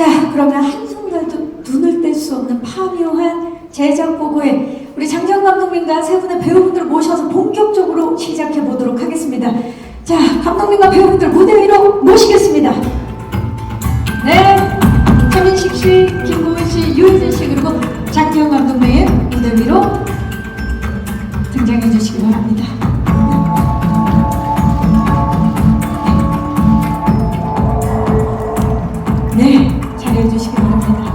자, 그러면 한순간도 눈을 뗄 수 없는 파묘한 제작 보고에 우리 장지영 감독님과 세 분의 배우분들을 모셔서 본격적으로 시작해 보도록 하겠습니다. 자, 감독님과 배우분들 무대 위로 모시겠습니다. 네, 최민식 씨, 김고은 씨, 유혜진 씨 그리고 장지영 감독님 무대 위로 등장해 주시기 바랍니다. 네, 잘해 주시기 바랍니다.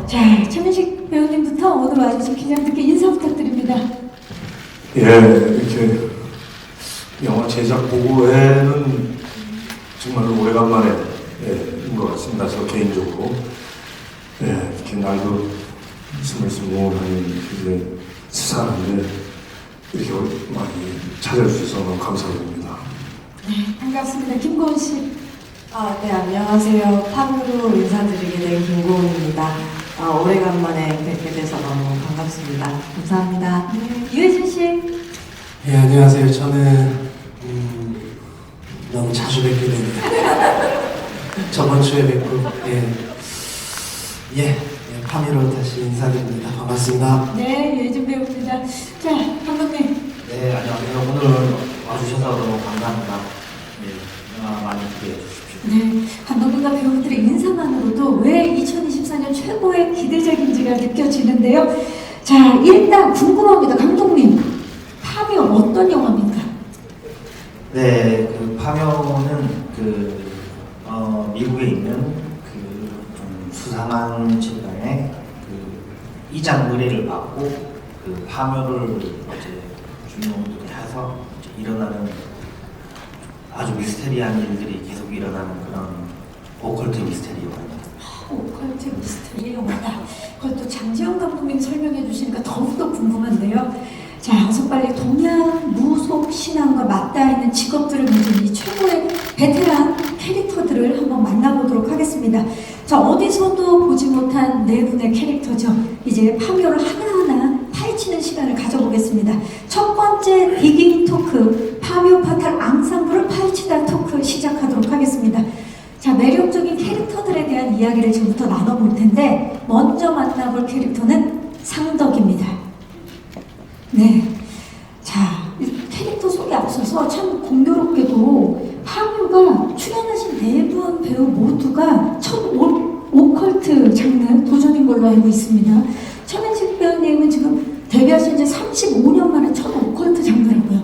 자, 최민식 배우님부터 오늘 와주신 기자님들께 인사 부탁드립니다. 예, 이렇게 영화 제작 보고회는 정말로 오래간만에 인 것 같습니다. 저 개인적으로 이렇게 날도 스물스물한 사람인데 이렇게 많이 찾아주셔서 너무 감사드립니다. 네, 반갑습니다. 김고은 씨. 네, 안녕하세요. 팝으로 인사드리게 된 김고은입니다. 오래간만에 뵙게 돼서 너무 반갑습니다. 감사합니다. 네, 유혜진 씨. 예, 안녕하세요. 저는 너무 자주 뵙게 되네요. 저번 주에 뵙고 파미로 다시 인사드립니다. 반갑습니다. 네, 유혜진 배우입니다. 자, 감독님. 네, 안녕하세요. 오늘 와주셔서 너무 감사합니다. 네, 영화 많이 기대해 주십시오. 네, 감독님과 배우분들의 인사만으로도 왜 2024년 최고의 기대작인지가 느껴지는데요. 자, 일단 궁금합니다. 감독님, 파묘 어떤 영화입니까? 네, 그 파묘는 미국에 있는 좀 수상한 집단의 이장 의뢰를 받고 파묘를 이제 주인공들이 해서 이제 일어나는 아주 미스테리한 일들이 계속 일어나는 그런 오컬트 미스테리 영화입니다. 오컬트 미스터리 영화다. 그것도 장지영 감독님 설명해 주시니까 더욱더 궁금한데요. 자, 어서 빨리 동양 무속 신앙과 맞닿아 있는 직업들을 가진 이 최고의 베테랑 캐릭터들을 한번 만나보도록 하겠습니다. 자, 어디서도 보지 못한 네 분의 캐릭터죠. 이제 파묘를 하나하나 파헤치는 시간을 가져보겠습니다. 첫 번째 비긴 토크, 파묘 파탈 앙상블을 파헤치다 토크 시작하도록 하겠습니다. 자, 매력적인 캐릭터들에 대한 이야기를 지금부터 나눠볼 텐데 먼저 만나볼 캐릭터는 상덕입니다. 네, 자, 캐릭터 소개 앞서서 참 공교롭게도 파묘가 출연하신 네 분 배우 모두가 첫 오컬트 장르 도전인 걸로 알고 있습니다. 최민식 배우님은 지금 데뷔하신 지 35년 만에 첫 오컬트 장르라고요.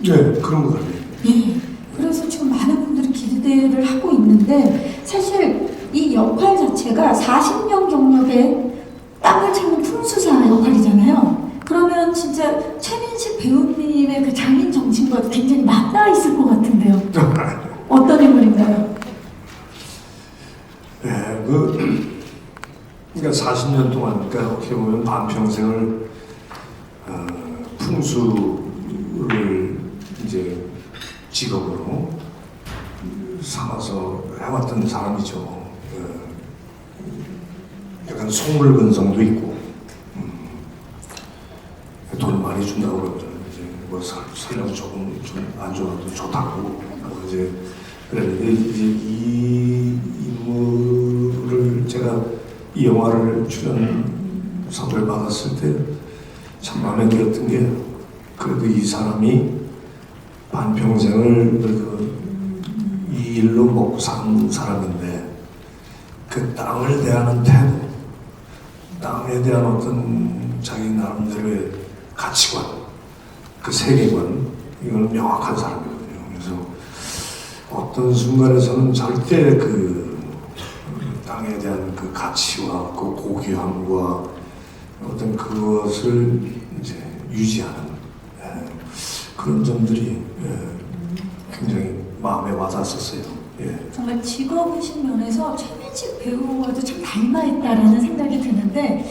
네, 그런 것 같아요. 예, 그래서 지금 많은 분들이 기대를 하고 있는데 사실 이 역할 자체가 40년 경력의 땅을 찾는 풍수사 역할이잖아요. 그러면 진짜 최민식 배우님의 그 장인 정신과 굉장히 맞닿아 있을 것 같은데요. 어떤 인물인가요? 네, 그러니까 40년 동안, 그러니까 어떻게 보면 반평생을 풍수를 이제 직업으로 삼아서 해왔던 사람이죠. 약간 속물근성도 있고, 돈을 많이 준다고 그러면 이제 뭐 살려고 조금 좀 안 좋아도 좋다고 이제 그랬는데 이제 이 인물을 제가 이 영화를 출연상을 받았을 때 참 마음에 들었던 게 그래도 이 사람이 반평생을 이 일로 먹고 산 사람인데 그 땅을 대하는 태도, 땅에 대한 어떤 자기 나름대로의 가치관, 그 세계관, 이거는 명확한 사람이거든요. 그래서 어떤 순간에서는 절대 그 땅에 대한 그 가치와 그 고귀함과 어떤 그것을 이제 유지하는 그런 점들이 굉장히 마음에 와닿았었어요. 정말 직업이신 면에서 최민식 배우와도 참 닮아있다라는 생각이 드는데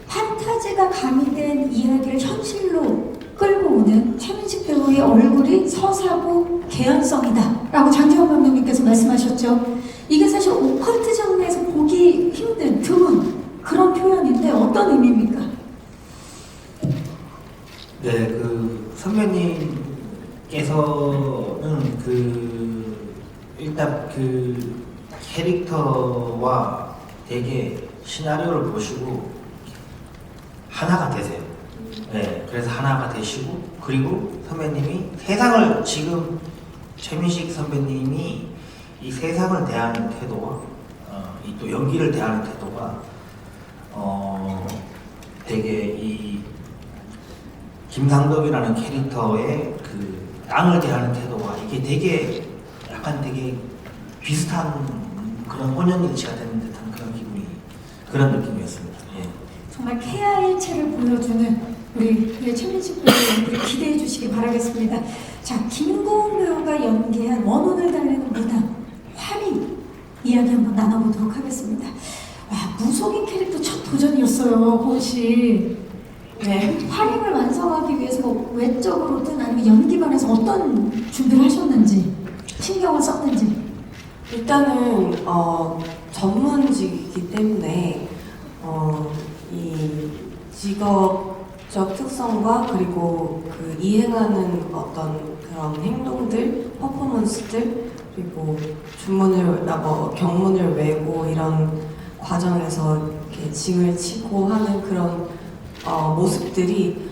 판타지가 가미된 이야기를 현실로 끌고 오는 최민식 배우의 얼굴이 서사고 개연성이다 라고 장지영 감독님께서 말씀하셨죠. 이게 사실 오컬트 장르에서 보기 힘든 드문 그런 표현인데 어떤 의미입니까? 네, 선배님께서는 일단 캐릭터와 되게 시나리오를 보시고 하나가 되세요. 네, 그래서 하나가 되시고 그리고 선배님이 세상을 지금 최민식 선배님이 이 세상을 대하는 태도와 이 또 연기를 대하는 태도가 되게 이 김상덕이라는 캐릭터의 그 땅을 대하는 태도와 이게 되게 약간 되게 비슷한 그런 혼연일치가 되는 듯한 그런 느낌이었습니다. 예. 정말 쾌활일체를 보여주는 우리 최민식 배우 우리 기대해 주시기 바라겠습니다. 자, 김고은 배우가 연기한 원혼을 달래는 무당 화리 이야기 한번 나눠보도록 하겠습니다. 와, 무속인 캐릭터 첫 도전이었어요, 고은 씨. 네. 화림을 완성하기 위해서 뭐 외적으로든 아니면 연기반에서 어떤 준비를 하셨는지 신경을 썼는지. 일단은 전문직이기 때문에 이 직업적 특성과 그리고 그 이행하는 어떤 그런 행동들, 퍼포먼스들 그리고 경문을 외고 이런 과정에서 이렇게 징을 치고 하는 그런 모습들이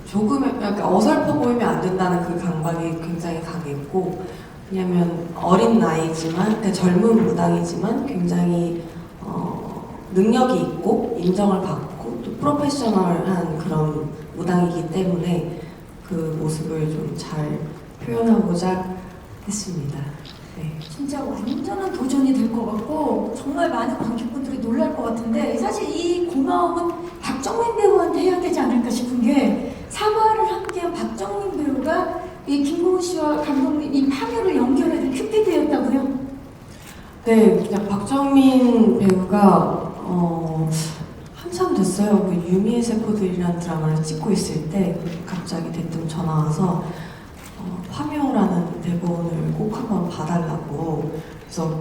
조금 약간 어설퍼 보이면 안 된다는 그 강박이 굉장히 강했고, 왜냐면 어린 나이지만 그러니까 젊은 무당이지만 굉장히 능력이 있고 인정을 받고 또 프로페셔널한 그런 무당이기 때문에 그 모습을 좀 잘 표현하고자 했습니다. 네. 진짜 완전한 도전이 될 것 같고 정말 많은 관객분들이 놀랄 것 같은데 사실 이 고마움은 박정민 배우한테 해야 되지 않을까 싶은 게 사과를 함께한 박정민 배우가 이 김고은 씨와 감독님 이 파묘를 연결해준 큐피드였다고요? 네, 그냥 박정민 배우가 한참 됐어요. 그 유미의 세포들이라는 드라마를 찍고 있을 때 갑자기 대뜸 전화 와서 파묘라는 대본을 꼭 한번 봐달라고. 그래서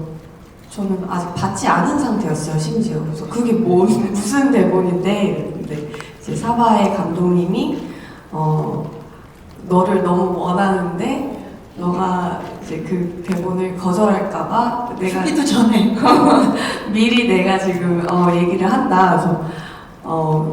저는 아직 받지 않은 상태였어요, 심지어. 그래서 그게 무슨 대본인데, 근데 이제 사바의 감독님이 너를 너무 원하는데 너가 이제 그 대본을 거절할까봐 내가 죽기도 전에 미리 내가 지금 얘기를 한다. 그래서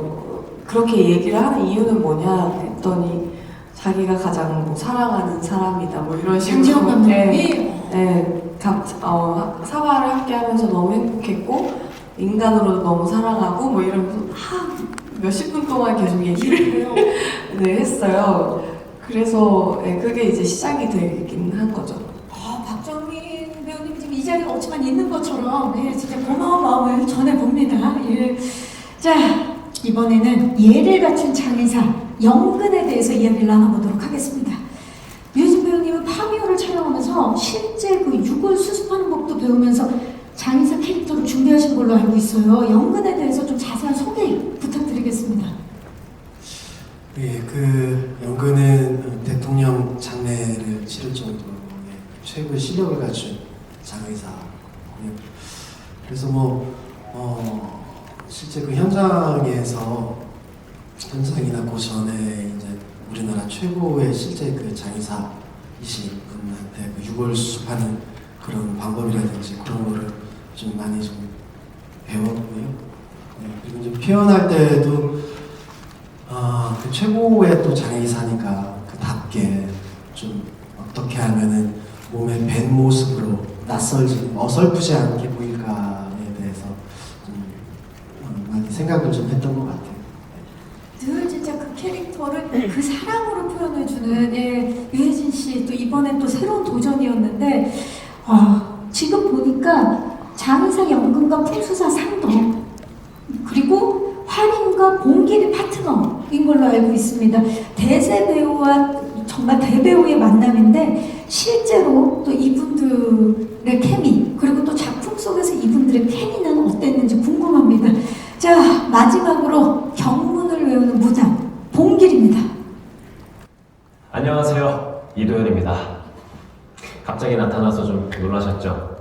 그렇게 얘기를 하는 이유는 뭐냐 했더니 자기가 가장 뭐 사랑하는 사람이다 뭐 이런 식으로. 장지영 감독님이 네, 사과를 함께 하면서 너무 행복했고 인간으로도 너무 사랑하고 뭐 이러면서 몇십 분 동안 계속 얘기를 네, 했어요. 그래서 네, 그게 이제 시작이 되긴 한 거죠. 박정민 배우님 지금 이 자리에 없지만 있는 것처럼 진짜 고마운 마음을 전해봅니다. 예. 자, 이번에는 예를 갖춘 장의사 영근에 대해서 이야기를 나눠보도록 하겠습니다. 류진 배우님은 파미오를 촬영하면서 실제 그 유골 수습하는 법도 배우면서 장의사 캐릭터를 준비하신 걸로 알고 있어요. 영근에 대해서 좀 자세한 소개 부탁드리겠습니다. 예, 그 연근은 대통령 장례를 치를 정도로 최고의 실력을 갖춘 장의사고요. 그래서 실제 그 현장이나 그 전에 이제 우리나라 최고의 실제 그 장의사이신 분한테 그 유골 수습하는 그런 방법이라든지 그런 거를 좀 많이 좀 배웠고요. 네, 그리고 이제 표현할 때도 그 최고의 또 장의사니까 그답게 좀 어떻게 하면은 몸에 밴 모습으로 낯설지 어설프지 않게 보일까에 대해서 좀 많이 생각을 좀 했던 것 같아요. 늘 진짜 그 캐릭터를 그 사랑으로 표현해주는 유해진 씨 또 이번엔 또 새로운 도전이었는데 지금 보니까 장의사 연근과 풍수사 상덕 그리고 화림과 봉길이 파트너인 걸로 알고 있습니다. 대세 배우와 정말 대배우의 만남인데 실제로 또 이분들의 케미 그리고 또 작품 속에서 이분들의 케미는 어땠는지 궁금합니다. 자, 마지막으로 경문을 외우는 무당 봉길입니다. 안녕하세요, 이도현입니다. 갑자기 나타나서 좀 놀라셨죠?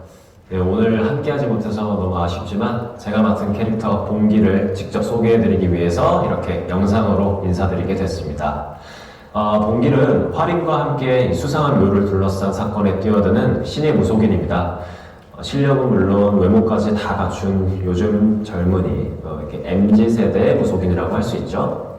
네, 오늘 함께하지 못해서 너무 아쉽지만 제가 맡은 캐릭터 봉길을 직접 소개해드리기 위해서 이렇게 영상으로 인사드리게 됐습니다. 봉길은 화림과 함께 수상한 묘를 둘러싼 사건에 뛰어드는 신의 무속인입니다. 실력은 물론 외모까지 다 갖춘 요즘 젊은이, 이렇게 MZ세대의 무속인이라고 할 수 있죠.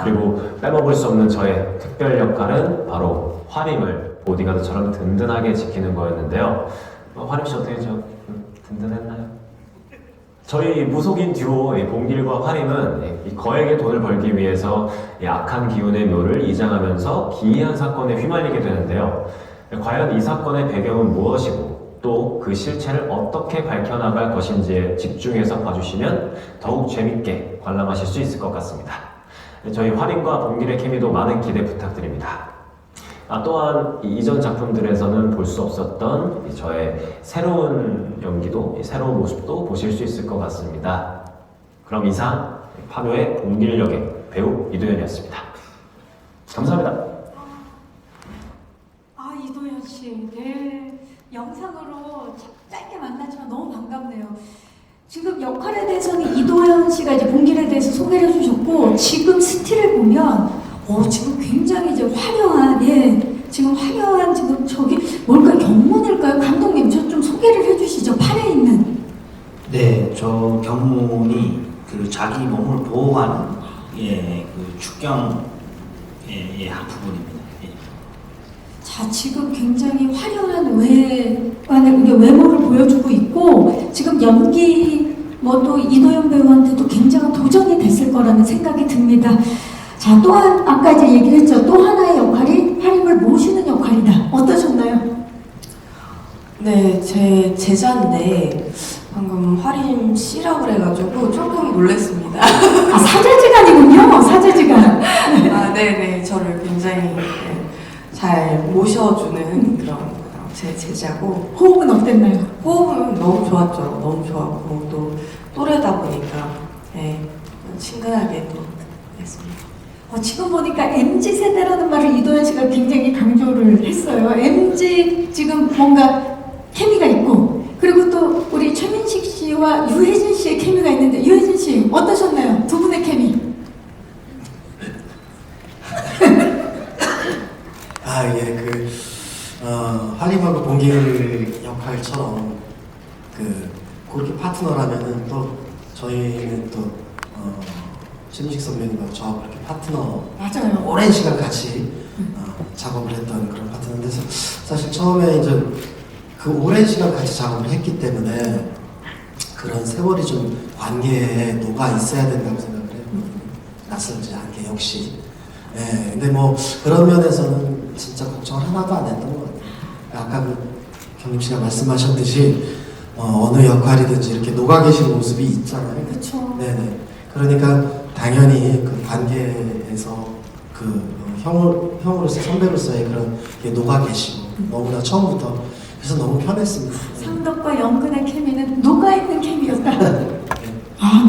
그리고 빼먹을 수 없는 저의 특별 역할은 바로 화림을 보디가드처럼 든든하게 지키는 거였는데요. 화림 씨 어떻게 든든했나요? 저희 무속인 듀오 봉길과 화림은 이 거액의 돈을 벌기 위해서 이 악한 기운의 묘를 이장하면서 기이한 사건에 휘말리게 되는데요. 과연 이 사건의 배경은 무엇이고 또 그 실체를 어떻게 밝혀나갈 것인지에 집중해서 봐주시면 더욱 재밌게 관람하실 수 있을 것 같습니다. 저희 화림과 봉길의 케미도 많은 기대 부탁드립니다. 또한 이전 작품들에서는 볼 수 없었던 저의 새로운 연기도, 새로운 모습도 보실 수 있을 것 같습니다. 그럼 이상 파묘의 봉길 역의 배우 이도현이었습니다. 감사합니다. 이도현 씨, 네. 영상으로 짧게 만났지만 너무 반갑네요. 지금 역할에 대해서는 이도현 씨가 이제 봉길에 대해서 소개를 해주셨고, 지금 스틸을 보면, 지금 굉장히 이제 화려한, 지금 화려한, 지금 저기, 뭘까요? 경문일까요? 감독님, 저 좀 소개를 해주시죠. 팔에 있는. 네, 저 경문이 그 자기 몸을 보호하는 그 축경의 한 부분입니다. 자, 지금 굉장히 화려한 외모를 보여주고 있고, 지금 연기, 또 이도현 배우한테도 굉장한 도전이 됐을 거라는 생각이 듭니다. 자, 또한, 아까 이제 얘기를 했죠. 또 하나의 역할이 화림을 모시는 역할이다. 어떠셨나요? 네, 제 제자인데 방금 화림 씨라고 그래가지고 조금 놀랐습니다. 사제지간이군요. 사제지간. 네네, 저를 굉장히 잘 모셔주는 그런 제 제자고, 호흡은 어땠나요? 호흡은 너무 좋았죠. 너무 좋았고 또 또래다 보니까 친근하게 또 했습니다. 지금 보니까 MZ세대라는 말을 이도현 씨가 굉장히 강조를 했어요. MZ 지금 뭔가 케미가 있고, 그리고 또 우리 최민식 씨와 유혜진 씨의 케미가 있는데, 유혜진 씨 어떠셨나요? 두 분의 케미. 화림하고 봉길 역할처럼 그렇게 파트너라면은 또 저희는 또 최민식 선배님하고 저하고 이렇게 파트너 맞아요. 오랜 시간 같이 작업을 했던 그런 파트너인데, 사실 처음에 이제 그 오랜 시간 같이 작업을 했기 때문에 그런 세월이 좀 관계에 녹아 있어야 된다고 생각을 해요. 낯설지 않게 역시. 근데 뭐 그런 면에서는 진짜 걱정을 하나도 안 했던 것 같아요. 아까 경림 씨가 말씀하셨듯이 어느 역할이든지 이렇게 녹아 계신 모습이 있잖아요. 그렇죠. 네네. 그러니까 당연히 그 관계에서 형으로서 선배로서의 그런 게 녹아 계시고 너무나 처음부터 그래서 너무 편했습니다. 상덕과 영근의 케미는 녹아있는 케미였다.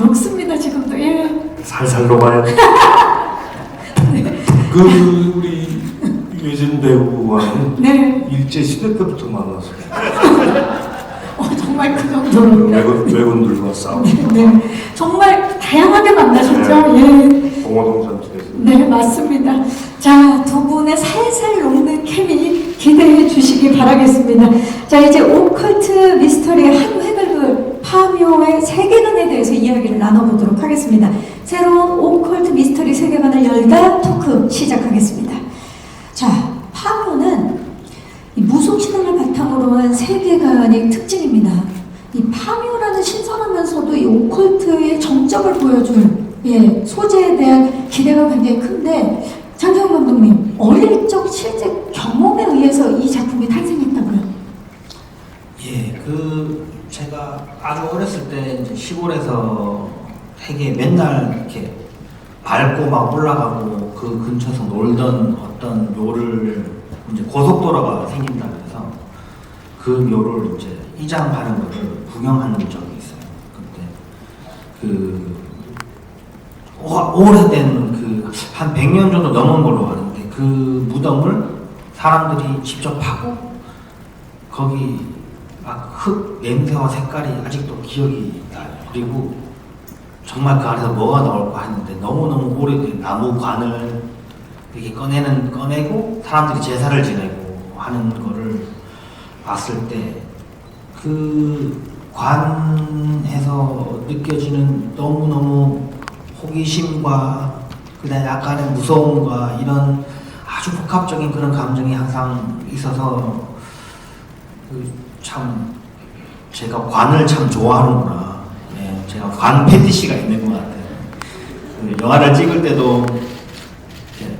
녹습니다 지금도. 살살 녹아요. 우리 유해진 배우와는 네. 일제 시대 때부터 만났어요. 정말 그 정도로. 외군들과 싸우고. 네. 정말 다양하게 만나셨죠. 봉호동 전투에서. 네, 맞습니다. 자, 두 분의 살살 녹는 케미 기대해 주시기 바라겠습니다. 자, 이제 오컬트 미스터리의 한 획을 그을 파묘의 세계관에 대해서 이야기를 나눠보도록 하겠습니다. 새로운 오컬트 미스터리 세계관을 열다 토크 시작하겠습니다. 자, 파묘는 이 무속신앙을 바탕으로 한 세계관의 특징입니다. 이 파묘라는 신선하면서도 이 오컬트의 정점을 보여줄 소재에 대한 기대가 굉장히 큰데, 장경 감독님, 어릴 적 실제 경험에 의해서 이 작품이 탄생했다고요? 제가 아주 어렸을 때 이제 시골에서 되게 맨날 이렇게 밟고 막 올라가고 그 근처에서 놀던 어떤 묘를 이제 고속도로가 생긴다 그래서 그 묘를 이제 이장하는 거를 구경하는 적이 있어요. 그때 오래된 한 100년 정도 넘은 걸로 아는데 그 무덤을 사람들이 직접 파고 거기 막 흙 냄새와 색깔이 아직도 기억이 나요. 그리고 정말 그 안에서 뭐가 나올까 했는데 너무너무 오래된 나무관을 이렇게 꺼내고 사람들이 제사를 지내고 하는 거를 봤을 때 그 관에서 느껴지는 너무너무 호기심과 그다음에 약간의 무서움과 이런 아주 복합적인 그런 감정이 항상 있어서 참 제가 관을 참 좋아하는구나. 예, 제가 관 패티시가 있는 것 같아요. 영화를 찍을 때도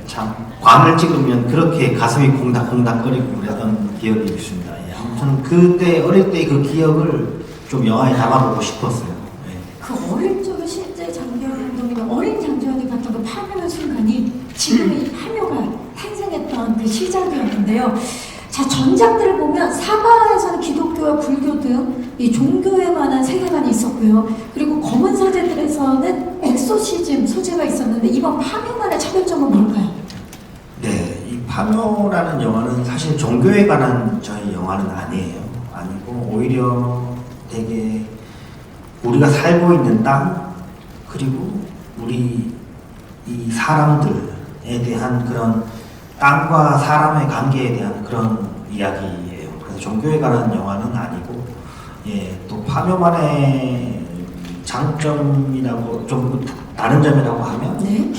참 관을 찍으면 그렇게 가슴이 콩닥콩닥거리고 그랬던 기억이 있습니다. 예, 아무튼 그때 어릴 때 그 기억을 좀 영화에 담아보고 싶었어요. 예. 그 어릴 적에 실제 장기현 감독님 어린 장기현이 봤던 그 파묘의 순간이 지금의 이 파묘가 탄생했던 그 시작이었는데요. 자, 전작들을 보면 사바에서는 기독교와 불교 등 이 종교에 관한 세계관이 있었고요. 그리고 검은 사제들에서는 엑소시즘 소재가 있었는데 이번 파묘만의 차별점은 뭘까요? 네, 이 파묘라는 영화는 사실 종교에 관한 저희 영화는 아니에요. 아니고 오히려 되게 우리가 살고 있는 땅 그리고 우리 이 사람들에 대한 그런 땅과 사람의 관계에 대한 그런 이야기예요. 그래서 종교에 관한 영화는 아니고, 예, 또 파묘만의 장점이라고 좀 다른 점이라고 하면, 네.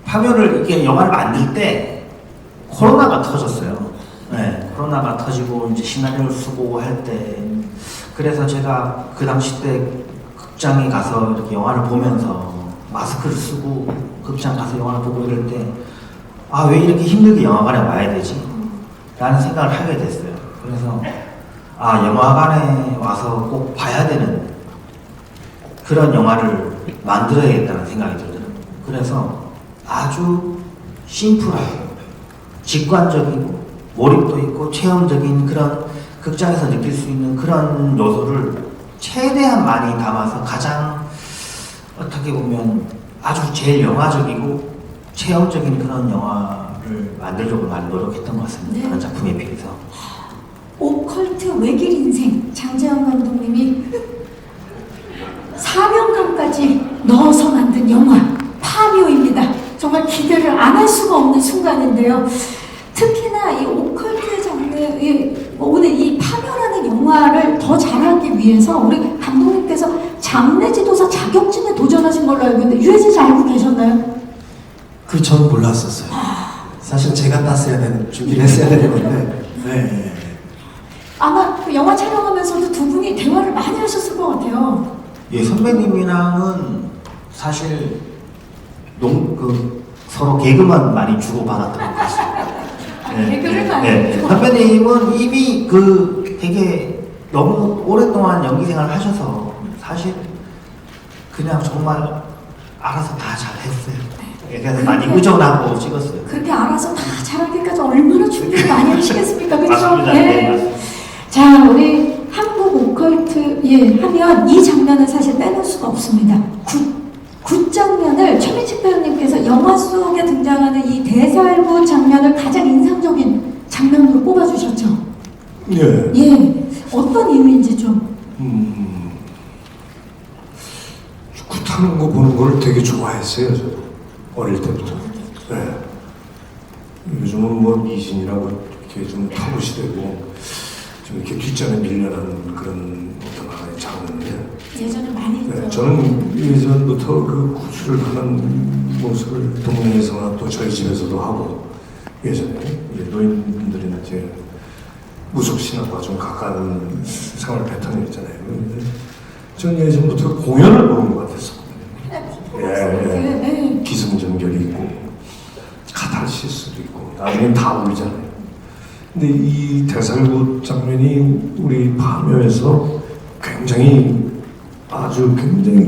파묘를 이게 영화를 만들 때 코로나가 터졌어요. 네, 코로나가 터지고 이제 시나리오를 쓰고 할 때, 그래서 제가 그 당시 때 극장에 가서 이렇게 영화를 보면서 마스크를 쓰고 극장 가서 영화를 보고 이럴 때, 아, 왜 이렇게 힘들게 영화관에 와야 되지? 라는 생각을 하게 됐어요. 그래서, 아, 영화관에 와서 꼭 봐야 되는 그런 영화를 만들어야겠다는 생각이 들더라고요. 그래서 아주 심플하고 직관적이고 몰입도 있고 체험적인 그런 극장에서 느낄 수 있는 그런 요소를 최대한 많이 담아서 가장 어떻게 보면 아주 제일 영화적이고 체험적인 그런 영화를 만들려고 많이 노력했던 것 같습니다. 네. 다른 작품에 비해서. 오컬트 외길 인생 장재현 감독님이 사명감까지 넣어서 만든 영화 파묘입니다. 정말 기대를 안 할 수가 없는 순간인데요. 특히나 이 오컬트의 장르, 오늘 이 파묘라는 영화를 더 잘하기 위해서 우리 감독님께서 장례 지도사 자격증에 도전하신 걸로 알고 있는데 유해진 씨 알고 계셨나요? 그 전 몰랐었어요. 사실 제가 땄어야 되는 준비를 했어야 되는 건데. 네. 아마 그 영화 촬영하면서도 두 분이 대화를 많이 하셨을 것 같아요. 예, 선배님이랑은 사실 서로 개그만 많이 주고받았던 것 같습니다. 개그를 많이 네. 선배님은 이미 되게 너무 오랫동안 연기 생활을 하셔서 사실 그냥 정말 알아서 다 잘했어요. 그래서 많이 의존하고 찍었어요. 그렇게 알아서 다 잘하기까지 얼마나 준비를 많이 하시겠습니까? 그렇죠? 맞습니다. 네, 맞습니다. 자, 우리 한국 오컬트 하면 이 장면을 사실 빼놓을 수가 없습니다. 굿 장면을 최민식 배우님께서 영화 속에 등장하는 이 대살구 장면을 가장 인상적인 장면으로 뽑아주셨죠. 예. 예, 어떤 이유인지 좀. 굿하는 거 보는 걸 되게 좋아했어요, 저도. 어릴 때부터. 네. 요즘은 뭐 미신이라고 이렇게 좀 터부시되고 좀 이렇게 뒷전에 밀려나는 그런 어떤 하나의 장르인데, 예전에 많이 네, 했죠. 저는 예전부터 그 구출을 하는 모습을 동네에서나 또 저희 집에서도 하고, 예전에 이제 노인분들이나 이제 무속신앙과 좀 가까운 생활 패턴이 있잖아요. 근데 전 예전부터 공연을 보는 것 같았었거든요. 예. 기승전결이 있고 카타르시스도 있고 나중엔 다 울잖아요. 근데 이 대살구 장면이 우리 파묘에서 굉장히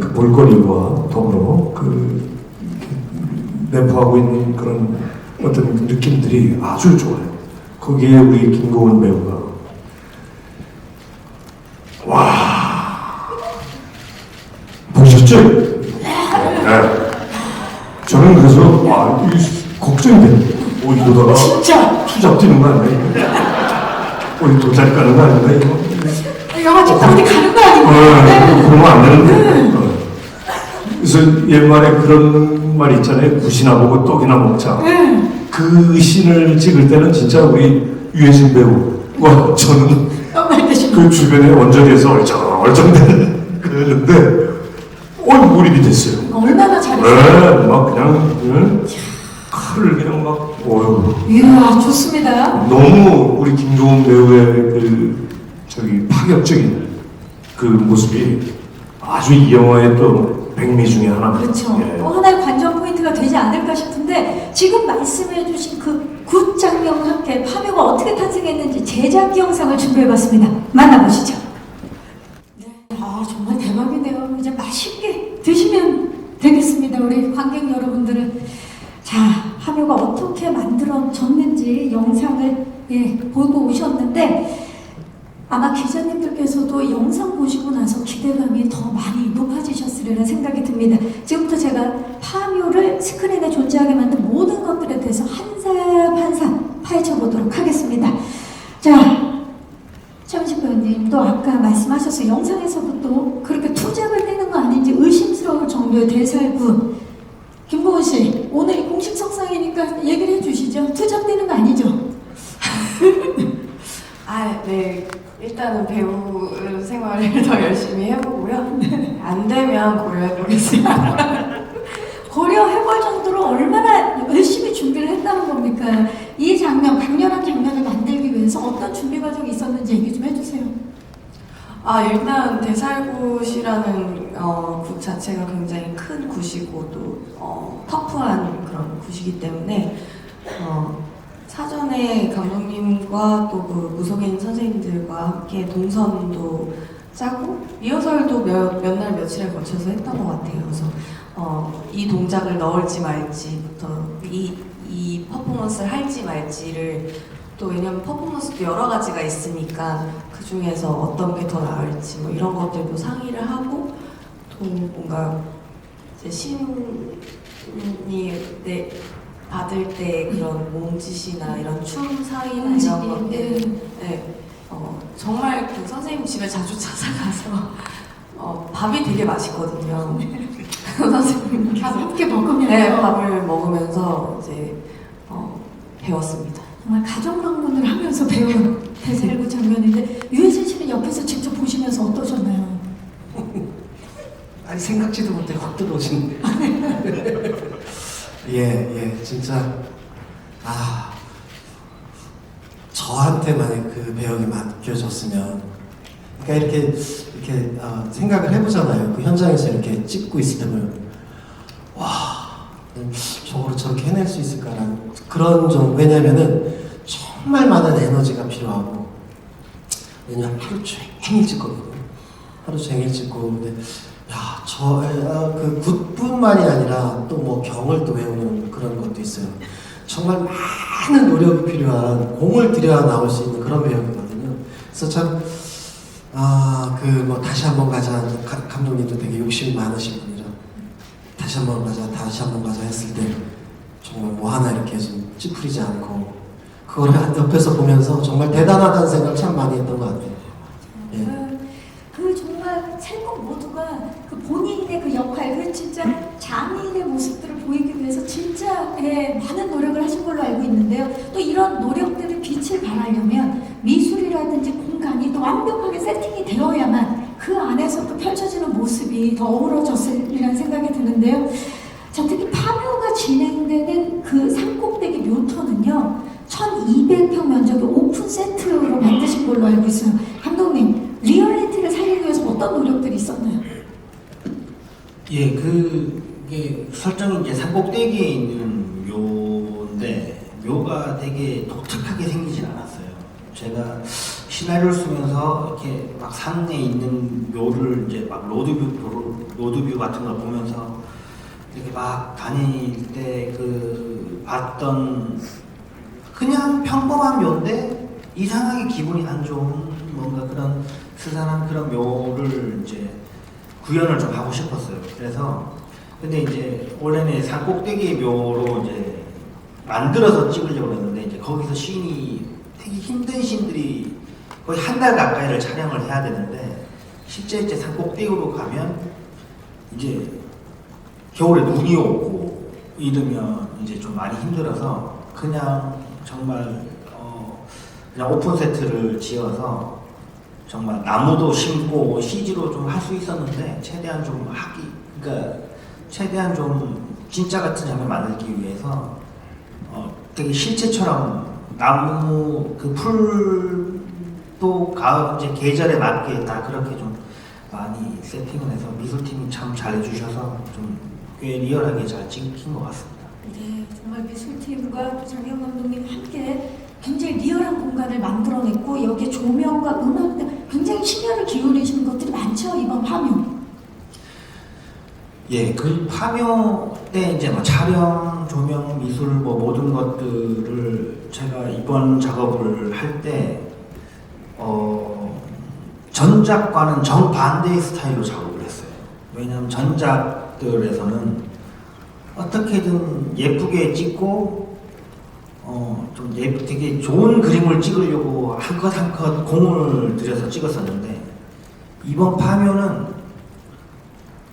그 볼거리와 더불어 내포하고 있는 그런 어떤 느낌들이 아주 좋아요. 거기에 우리 김고은 배우가 보셨죠? 네. 저는 그래서 이 걱정이 돼. 이러다가 진짜 투잡 뛰는 거 아니야? 우리 도자리 까는 거 아닌가 이거? 영화 찍다 어디 가는 거 아닌가요? 그러면 안 되는데. 그래서 옛말에 그런 말 있잖아요. 굿이나 보고 떡이나 먹자. 그 씬을 찍을 때는 진짜 우리 유해진 배우와 저는 그 주변에 원저리에서 얼쩡얼쩡대는 그랬는데 몰입이 됐어요. 얼마나 잘했어요? 네, 막 그냥 칼을 그냥 막 이야, 좋습니다. 너무 우리 김도훈 배우의 그 파격적인 그 모습이 아주 이 영화의 또 백미 중에 하나입니다. 그렇죠. 예. 또 하나의 관전 포인트가 되지 않을까 싶은데 지금 말씀해주신 그 굿 장면과 함께 파묘가 어떻게 탄생했는지 제작 영상을 준비해봤습니다. 만나보시죠. 네, 정말 대박이네요. 이제 맛있게 드시면 되겠습니다. 우리 관객 여러분들은. 자, 파묘가 어떻게 만들어졌는지 영상을 보고 오셨는데 아마 기자님들께서도 영상 보시고 나서 기대감이 더 많이 높아지셨으리라는 생각이 듭니다. 지금부터 제가 파묘를 스크린에 존재하게 만든 모든 것들에 대해서 한 삽 한 삽 파헤쳐보도록 하겠습니다. 자, 최민식 배우님 또 아까 말씀하셔서 영상에서도 또 그렇게 투작을 떼는 거 아닌지 의심스러울 정도의 대살구. 김고은 씨, 오늘 이 공식 석상이니까 얘기를 해주시죠. 투작되는 거 아니죠? 네. 일단은 배우 생활을 더 열심히 해보고요. 안 되면 고려해보겠습니다. 고려해볼 정도로 얼마나 열심히 준비를 했다는 겁니까? 이 장면, 강렬한 장면을 만들기 위해서 어떤 준비 과정이 있었는지 얘기 좀 해주세요. 일단 대살굿이라는 굿 자체가 굉장히 큰 굿이고 또 터프한 그런 굿이기 때문에 사전에 감독님과 또 그 무속인 선생님들과 함께 동선도 짜고 리허설도 몇 날 며칠에 걸쳐서 했던 것 같아요. 그래서 이 동작을 넣을지 말지부터 이 퍼포먼스를 할지 말지를 또 왜냐면 퍼포먼스도 여러 가지가 있으니까 그 중에서 어떤 게 더 나을지 뭐 이런 것들도 상의를 하고 또 뭔가 이제 신이 받을 때 그런 몸짓이나 이런 춤 사이나 이런 것들 정말 그 선생님 집에 자주 찾아가서 밥이 되게 맛있거든요. 선생님께서 함께 먹으면서 밥을 먹으면서 이제 배웠습니다. 정말 가족 방문을 하면서 배운 대살구 장면인데 유해진 씨는 옆에서 직접 보시면서 어떠셨나요? 아니 생각지도 못해 확 들어오시는데. 진짜 저한테 만약 그 배역이 맡겨졌으면, 그러니까 이렇게 생각을 해보잖아요. 그 현장에서 이렇게 찍고 있을 때는 저거를 저렇게 해낼 수 있을까라는 그런 좀, 왜냐면은 정말 많은 에너지가 필요하고, 왜냐면 하루 종일 찍거든요. 하루 종일 찍고, 근데 그 굿뿐만이 아니라 또 뭐 경을 또 외우는 그런 것도 있어요. 정말 많은 노력이 필요한, 공을 들여야 나올 수 있는 그런 배역이거든요. 그래서 참 뭐 다시 한번 가자, 감독님도 되게 욕심이 많으신 분이라 다시 한번 가자 했을 때 정말 뭐 하나 이렇게 좀 찌푸리지 않고 그걸 옆에서 보면서 정말 대단하다는 생각을 참 많이 했던 것 같아요. 그 정말 세 분 모두가 그 본인의 그 역할, 그 진짜 장인의 모습들을 보이기 위해서 진짜 많은 노력을 하신 걸로 알고 있는데요. 또 이런 노력들이 빛을 발하려면 미술이라든지 공간이 또 완벽하게 세팅이 되어야만 그 안에서 또 펼쳐지는 모습이 더 어우러졌으리라는 생각이 드는데요. 자, 특히 파묘가 진행되는 그 산꼭대기 묘터는요, 1200평 면적의 오픈 세트로 만드신 걸로 알고 있어요. 감독님, 리얼리티를 살리기 위해서 어떤 노력들이 있었나요? 그게 설정이 이제 산꼭대기에 있는 묘인데 묘가 되게 독특하게 생기진 않았어요. 제가 시나리오를 쓰면서 이렇게 막 산에 있는 묘를 이제 막 로드뷰 같은 걸 보면서 이렇게 막 다닐 때 그 봤던 그냥 평범한 묘인데 이상하게 기분이 안 좋은 뭔가 그런 스산한 그런 묘를 이제 구현을 좀 하고 싶었어요. 그래서 근데 이제 원래는 산꼭대기 묘로 이제 만들어서 찍으려고 했는데 이제 거기서 씬이 되게 힘든 씬들이 거의 한 달 가까이를 촬영을 해야 되는데 실제 이제 산꼭대기로 가면 이제 겨울에 눈이 오고 이러면 이제 좀 많이 힘들어서 그냥 정말 그냥 오픈 세트를 지어서 정말 나무도 심고 CG로 좀 할 수 있었는데 최대한 좀 그러니까 최대한 좀 진짜 같은 장면 만들기 위해서 되게 실체처럼 나무 그 풀도 이제 계절에 맞게 다 그렇게 좀 많이 세팅을 해서 미술팀이 참 잘해주셔서 좀 꽤 리얼하게 잘 찍힌 것 같습니다. 네, 정말 미술팀과 또 장영 감독님 함께 굉장히 리얼한 공간을 만들어냈고 여기에 조명과 음악 등 굉장히 심혈을 기울이시는 것들이 많죠, 이번 파묘. 예, 그 파묘 때 이제 뭐 촬영, 조명, 미술 뭐 모든 것들을 제가 이번 작업을 할 때 전작과는 정반대의 스타일로 작업을 했어요. 왜냐하면 전작들에서는 어떻게든 예쁘게 찍고 좀 되게 좋은 그림을 찍으려고 한 컷 한 컷 공을 들여서 찍었었는데 이번 파묘는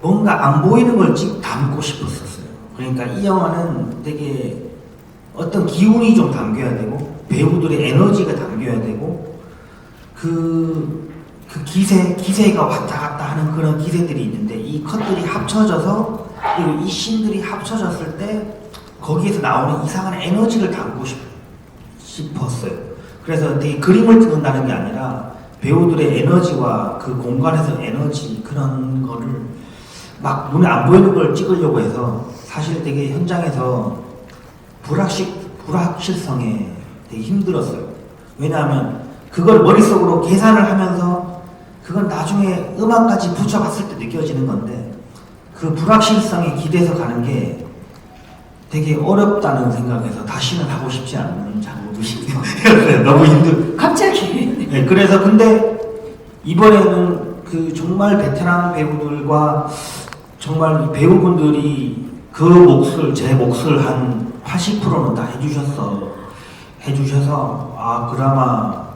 뭔가 안 보이는 걸 담고 싶었었어요. 그러니까 이 영화는 되게 어떤 기운이 좀 담겨야 되고 배우들의 에너지가 담겨야 되고 그 기세가 왔다 갔다 하는 그런 기세들이 있는데 이 컷들이 합쳐져서 그리고 이 씬들이 합쳐졌을 때 거기에서 나오는 이상한 에너지를 담고 싶었어요. 그래서 되게 그림을 찍는다는 게 아니라 배우들의 에너지와 그 공간에서 에너지 그런 거를 막 눈에 안 보이는 걸 찍으려고 해서 사실 되게 현장에서 불확실성에 되게 힘들었어요. 왜냐하면 그걸 머릿속으로 계산을 하면서 그건 나중에 음악까지 붙여봤을 때 느껴지는 건데 그 불확실성에 기대서 가는 게 되게 어렵다는 생각에서 다시는 하고 싶지 않은 작업이에요. 너무 갑자기. 네, 그래서 근데 이번에는 그 정말 베테랑 배우들과 정말 배우분들이 제 몫을 한 80%는 다 해주셔서 그나마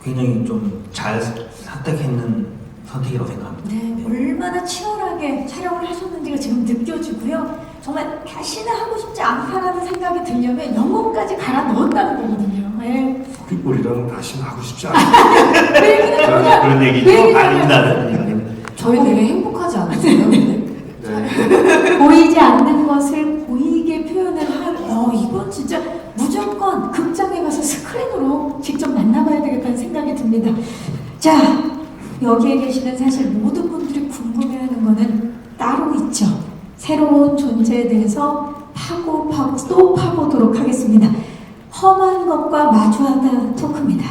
굉장히 좀 잘 선택했는 선택이라고 생각합니다. 네, 얼마나 치열하게 촬영을 하셨는지가 지금 느껴지고요. 정말 다시는 하고 싶지 않다라는 생각이 들려면 영혼까지 갈아 넣었다는 거거든요. 네. 우리랑은 다시는 하고 싶지 않아요. 그런 얘기죠? 아닙니다. 저희 되게 행복하지 않으세요? 네. 보이지 않는 것을 보이게 표현을 이건 진짜 무조건 극장에 가서 스크린으로 직접 만나봐야 되겠다는 생각이 듭니다. 자, 여기에 계시는 사실 모든 분들이 궁금해하는 거는 따로 있죠. 새로운 존재에 대해서 또 파보도록 하겠습니다. 험한 것과 마주하다 토크입니다.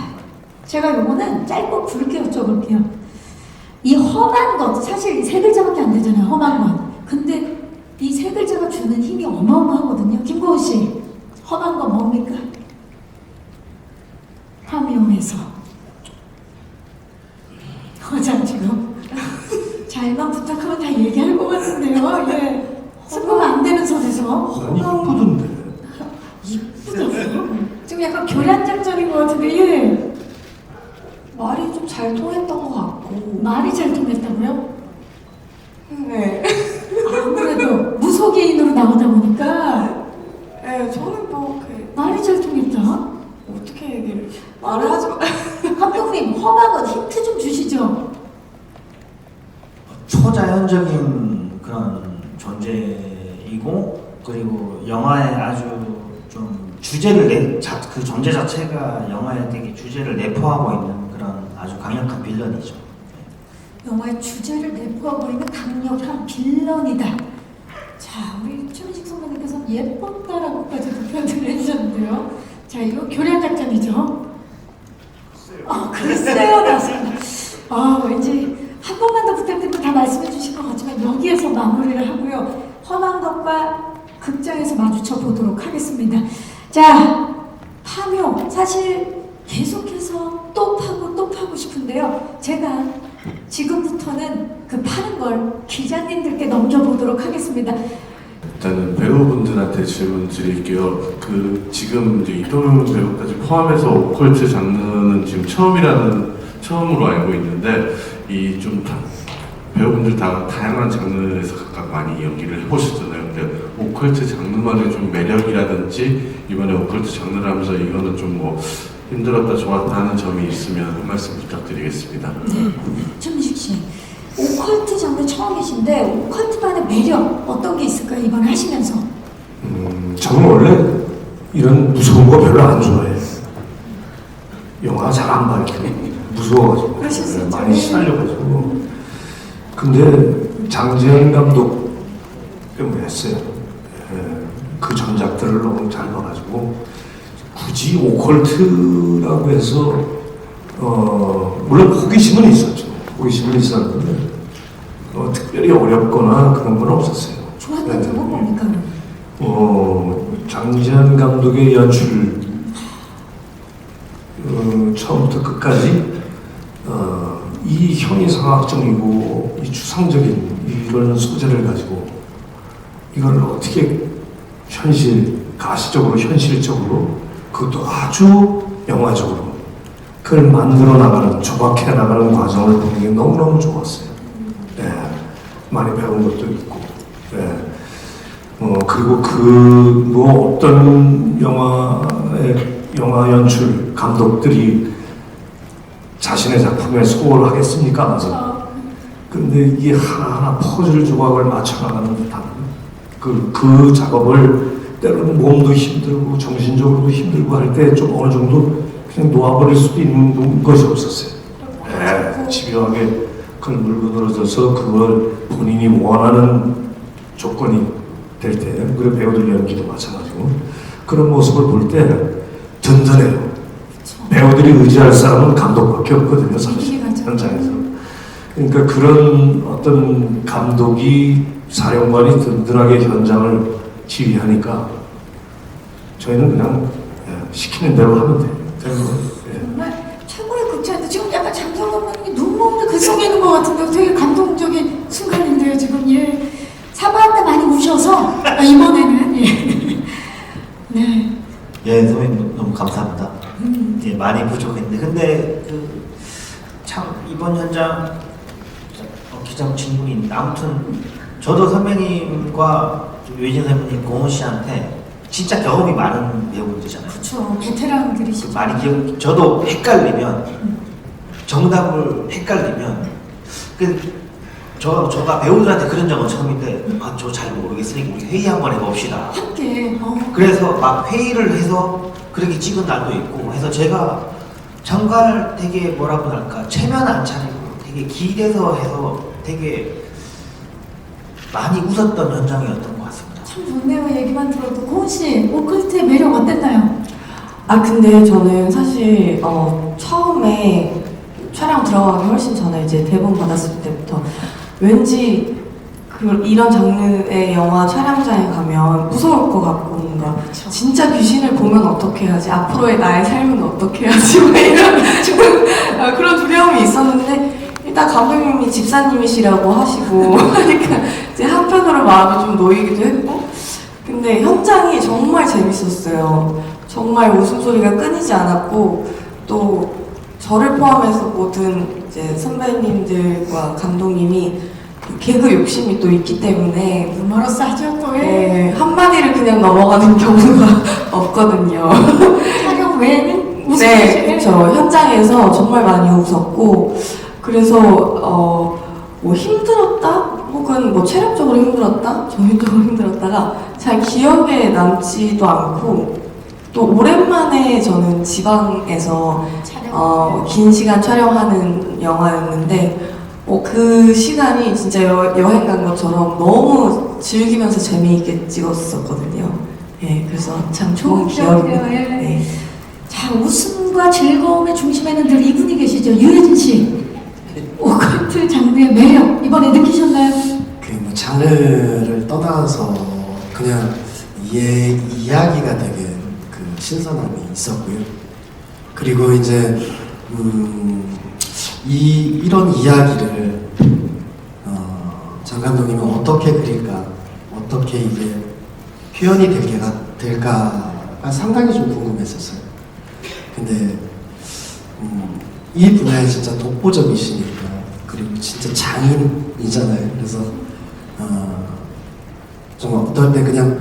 제가 요거는 짧고 굵게 여쭤볼게요. 이 험한 것, 사실 이 세 글자밖에 안 되잖아요. 험한 것. 근데 이 세 글자가 주는 힘이 어마어마하거든요. 김고은 씨, 험한 거 뭡니까? 파묘에서. 자, 지금 잘만 부탁하면 다 얘기할 것 같은데요. 예. 스포가 안 되는 선에서. 아니 이쁘던데. 이쁘다고요? 지금 약간 교란 작전인 것 같은데, 예. 말이 좀 잘 통했던 것 같고. 말이 잘 통했다고요? 네. 아무래도 무속인으로 나오다 보니까 네, 저는 말이 잘 통했다. 어떻게 얘기를 말을 하지 마. 감독님, 험한 것 힌트 좀 주시죠. 초자연적인 그런 존재이고 그리고 영화에 아주 좀 그 존재 자체가 영화에 되게 주제를 내포하고 있는 그런 아주 강력한 빌런이죠. 영화의 주제를 내포하고 있는 강력한 빌런이다. 자, 우리 최민식 선배님께서 예뻤다라고까지도 표현을 해주셨는데요. 자, 이거 교란 작전이죠. 글쎄요, 나습니다. 왠지 한 번만 더 부탁드리면 다 말씀해 주실 것 같지만 여기에서 마무리를 하고요. 험한 것과 극장에서 마주쳐 보도록 하겠습니다. 자, 파묘 사실 계속해서 또 파고 싶은데요. 제가 지금부터는 그 파는 걸 기자님들께 넘겨보도록 하겠습니다. 일단은 배우분들한테 질문 드릴게요. 지금 이제 이동현 배우까지 포함해서 오컬트 장르는 지금 처음으로 알고 있는데 배우분들 다 다양한 장르에서 각각 많이 연기를 해보셨잖아요. 근데 오컬트 장르만의 좀 매력이라든지 이번에 오컬트 장르를 하면서 이거는 좀 뭐 힘들었다 좋았다 하는 점이 있으면 한 말씀 부탁드리겠습니다. 최민식 씨, 오컬트 장르 처음이신데 오컬트만의 매력 어떤 게 있을까요? 이번에 하시면서. 저는 원래 이런 무서운 거 별로 안 좋아해요. 영화 잘 안 봐요. 무서워가지고. 그러실 수 있죠. 많이 시달려가지고. 근데 장재현 감독 때문에 했어요. 그 전작들을 너무 잘 봐가지고 굳이 오컬트라고 해서 물론 호기심은 있었죠. 호기심은 있었는데 특별히 어렵거나 그런 건 없었어요. 좋았던 점은 뭡니까? 장재현 감독의 연출 처음부터 끝까지 이 형이상학적이고 이 추상적인 이런 소재를 가지고 이걸 어떻게 가시적으로 현실적으로 그것도 아주 영화적으로 그걸 만들어 나가는 조각해 나가는 과정을 보는 게 너무너무 좋았어요. 네, 많이 배운 것도 있고. 네. 그리고 뭐 어떤 영화 연출 감독들이 자신의 작품에 소홀 하겠습니까? 근데 이게 하나하나 퍼즐 조각을 맞춰나가는 듯한 그 작업을 때로는 몸도 힘들고 정신적으로도 힘들고 할 때 좀 어느 정도 그냥 놓아버릴 수도 있는 것이 없었어요. 네, 집요하게 그걸 물고 늘어져서 그걸 본인이 원하는 조건이 될 때, 그리고 배우들 연기도 마찬가지고 그런 모습을 볼 때 든든해요. 배우들이 의지할 사람은 감독밖에 없거든요, 사실 현장에서. 그러니까 그런 어떤 감독이 사령관이 든든하게 현장을 지휘하니까 저희는 그냥 시키는 대로 하면 돼요. 정말 최고의 극찬인데 지금 약간 장정 감독님이 눈물 없는 그 속에 있는 것 같은데 되게 감동적인 순간인데요 지금. 예. 사과한테 많이 우셔서 이번에는 네. 예, 선배님 너무 감사합니다. 예, 많이 부족했는데 근데 참 이번 현장 기장 질문이 있는데 아무튼 저도 선배님과 외진 선배님, 고은 씨한테 진짜 경험이 많은 배우분들이잖아요. 그렇죠. 베테랑들이시죠. 많이 저도 헷갈리면 정답을 헷갈리면 저가 배우들한테 그런 적은 처음인데 저 잘 모르겠으니까 우리 회의 한번 해봅시다. 함께. 그래서 막 회의를 해서 그렇게 찍은 날도 있고 해서 제가 정말 되게 뭐라고 할까 체면 안 차리고 되게 기대서 해서 되게 많이 웃었던 현장이었던 것 같습니다. 참 좋네요. 얘기만 들어도. 고은 씨, 오컬트의 매력 어땠나요? 근데 저는 사실 처음에 촬영 들어가기 훨씬 전에 이제 대본 받았을 때부터 왠지 이런 장르의 영화 촬영장에 가면 무서울 것 같고 뭔가 진짜 귀신을 보면 어떻게 해야지, 앞으로의 나의 삶은 어떻게 해야지 막 이런 좀 그런 두려움이 있었는데 일단 감독님이 집사님이시라고 하시고 하니까 이제 한편으로 마음이 좀 놓이기도 했고 근데 현장이 정말 재밌었어요. 정말 웃음소리가 끊이지 않았고 또 저를 포함해서 모든 이제 선배님들과 감독님이 개그 욕심이 또 있기 때문에 유머러스 하죠 또. 네, 한마디를 그냥 넘어가는 경우가 없거든요. 촬영 외에는 네, 그렇죠. 현장에서 정말 많이 웃었고 그래서 뭐 힘들었다 혹은 뭐 체력적으로 힘들었다, 정신적으로 힘들었다가 잘 기억에 남지도 않고 또 오랜만에 저는 지방에서 긴 시간 촬영하는 영화였는데 그 시간이 진짜 여행 간 것처럼 너무 즐기면서 재미있게 찍었었거든요. 예, 그래서 참 좋은 기억이에요. 예. 네. 자, 웃음과 즐거움의 중심에는 늘 이분이 계시죠. 유해진 씨. 오컬트 장르의 매력 이번에 느끼셨나요? 뭐 장르를 떠나서 그냥 이야기가 되게 신선함이 있었고요. 그리고 이제 이런 이야기를 장 감독님은 어떻게 그릴까, 어떻게 이게 표현이 될까가 상당히 좀 궁금했었어요. 근데 이 분야에 진짜 독보적이시니까, 그리고 진짜 장인이잖아요. 그래서 정말 어떨 때 그냥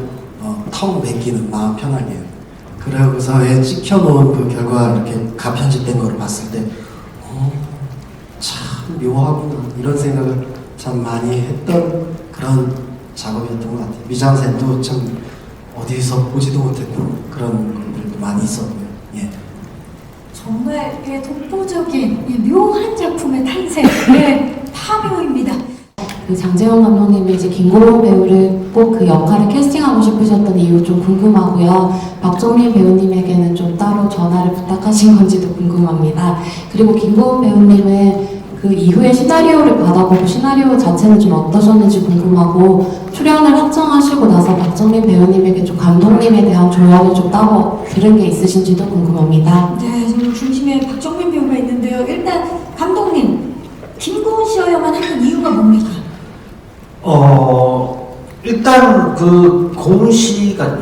턱 맡기는 마음 편하게. 그러고서 찍혀놓은 그 결과 이렇게 가편집된 거를 봤을 때, 참 묘하구나 이런 생각을 참 많이 했던 그런 작업이었던 것 같아요. 미장센도 참 어디서 보지도 못했던 그런 것들도 많이 있었고요. 예. 정말 독보적인 묘한 작품의 탄생의 파묘입니다. 그 장재원 감독님이 이제 김고은 배우를 꼭 그 역할을 캐스팅하고 싶으셨던 이유 좀 궁금하고요. 박정민 배우님에게는 좀 따로 전화를 부탁하신 건지도 궁금합니다. 그리고 김고은 배우님은 그 이후에 시나리오를 받아보고 시나리오 자체는 좀 어떠셨는지 궁금하고 출연을 확정하시고 나서 박정민 배우님에게 좀 감독님에 대한 조언을 좀 따로 들은 게 있으신지도 궁금합니다. 네, 지금 중심에 박정민 배우가 있는데요. 일단 감독님, 김고은 씨여야만 했던 이유가 뭡니까? 일단 그 고은 씨가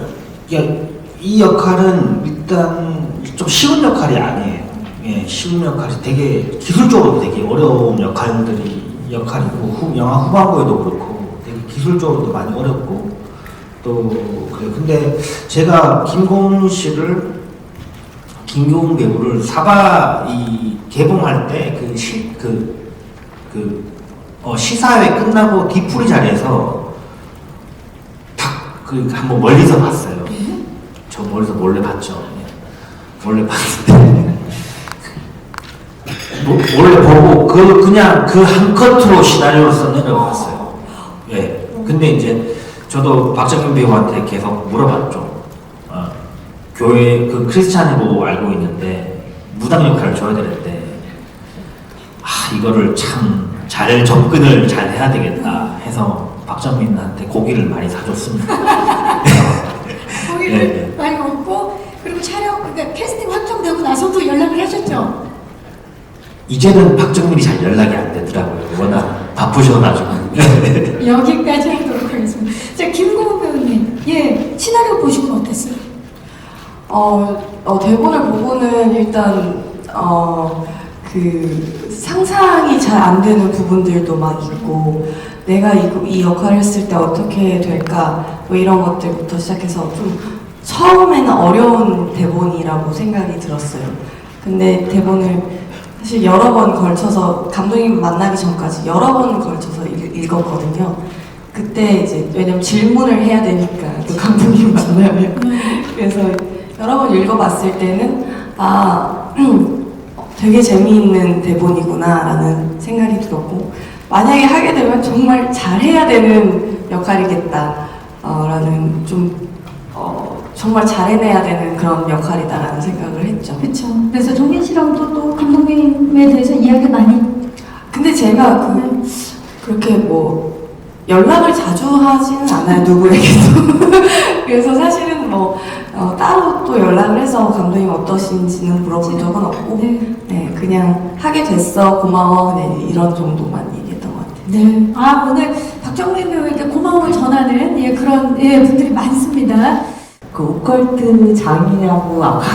이 역할은 일단 좀 쉬운 역할이 아니에요. 예, 쉬운 역할이 되게 기술적으로 되게 어려운 역할이고 영화 후반부에도 그렇고 되게 기술적으로도 많이 어렵고 또 그래요. 근데 제가 김고은 배우를 사바 이 개봉할 때 시사회 끝나고 뒤풀이 자리에서 한번 멀리서 봤어요. 저 멀리서 몰래 봤죠. 몰래 봤는데 몰래 보고 그냥 그 한 커트로 시나리오를 써내려고 봤어요. 예. 근데 이제 저도 박정민 배우한테 계속 물어봤죠. 교회 그 크리스찬이고 알고 있는데 무당 역할을 줘야 되는데 이거를 참 잘 접근을 잘 해야 되겠다 해서 박정민한테 고기를 많이 사줬습니다. 고기를 네. 많이 먹고 그리고 그러니까 캐스팅 확정되고 나서도 연락을 하셨죠? 이제는 박정민이 잘 연락이 안 되더라고요. 워낙 바쁘셔가지고. 여기까지 하도록 하겠습니다. 자, 김고은 배우님, 시나리오 보시고 어땠어요? 대본을 보고는 일단 그 상상이 잘 안 되는 부분들도 막 있고 내가 이 역할을 했을 때 어떻게 될까 뭐 이런 것들부터 시작해서 좀 처음에는 어려운 대본이라고 생각이 들었어요. 근데 대본을 사실 여러 번 걸쳐서 감독님 만나기 전까지 여러 번 걸쳐서 읽었거든요. 그때 이제 왜냐면 질문을 해야 되니까 또 감독님 만나면 그래서 여러 번 읽어봤을 때는 되게 재미있는 대본이구나라는 생각이 들었고 만약에 하게 되면 정말 잘해야 되는 역할이겠다라는 정말 잘해내야 되는 그런 역할이다라는 생각을 했죠. 그렇죠. 그래서 정민 씨랑도 또 감독님에 대해서 이야기 많이. 근데 제가 그렇게 뭐 연락을 자주 하지는 않아요, 누구에게도. 그래서 사실은 따로 또 연락을 해서 감독님 어떠신지는 물어본 적은 없고 네, 그냥 하게 됐어, 고마워, 네, 이런 정도만 얘기했던 것 같아요. 네. 오늘 박정민 배우에게 고마움을 전하는 그런 분들이 많습니다. 그 오컬트 장이라고 아까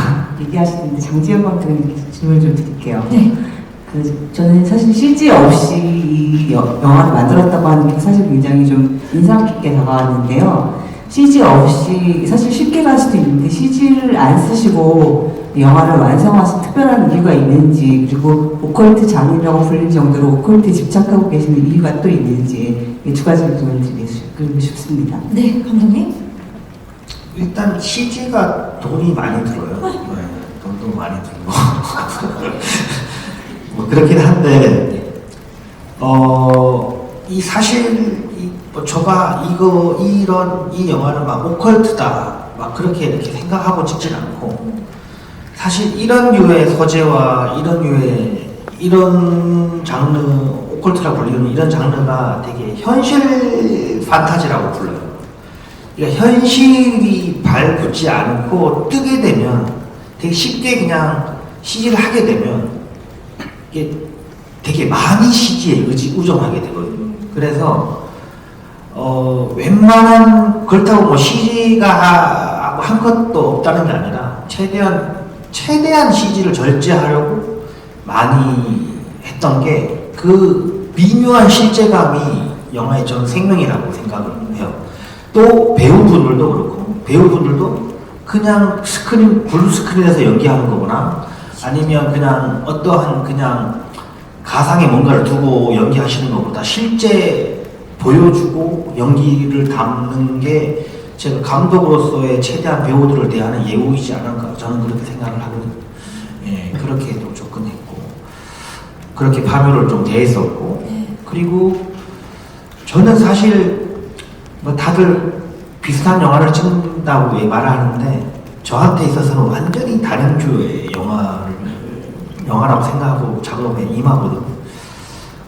얘기하시는데 장지현 감독님께 질문 좀 드릴게요. 네. 저는 사실 CG 없이 이 영화를 만들었다고 하는 게 사실 굉장히 좀 인상 깊게 다가왔는데요. CG 없이 사실 쉽게 갈 수도 있는데 CG를 안 쓰시고 영화를 완성하신 특별한 이유가 있는지, 그리고 오컬트 장이라고 불릴 정도로 오컬트에 집착하고 계시는 이유가 또 있는지 두 가지 질문을 드리고 싶습니다. 네, 감독님. 일단 CG가 돈이 많이 들어요. 네, 돈도 많이 들고 뭐 그렇긴 한데 이 사실 저가 이 영화를 막 오컬트다 막 그렇게 이렇게 생각하고 찍진 않고 사실 이런 류의 소재와 이런 장르 오컬트라고 불리는 이런 장르가 되게 현실 판타지라고 불러요. 그러니까 현실이 발붙지 않고 뜨게 되면 되게 쉽게 그냥 CG를 하게 되면 이게 되게 많이 CG에 의존하게 되거든요. 그래서 웬만한 그렇다고 뭐 CG가 한 것도 없다는 게 아니라 최대한 CG를 절제하려고 많이 했던 게 그 미묘한 실제감이 영화의 전 생명이라고 생각을 해요. 또 배우분들도 그렇고 배우분들도 그냥 블루 스크린에서 연기하는 거거나 아니면 그냥 어떠한 그냥 가상의 뭔가를 두고 연기하시는 것보다 실제 보여주고 연기를 담는 게 제가 감독으로서의 최대한 배우들을 대하는 예우이지 않을까 저는 그렇게 생각을 하거든요. 예, 그렇게 또 접근했고 그렇게 파묘를 좀 대했었고 그리고 저는 사실 뭐 다들 비슷한 영화를 찍는다고 말하는데 저한테 있어서는 완전히 다른 류의 영화라고 생각하고 작업에 임하거든요.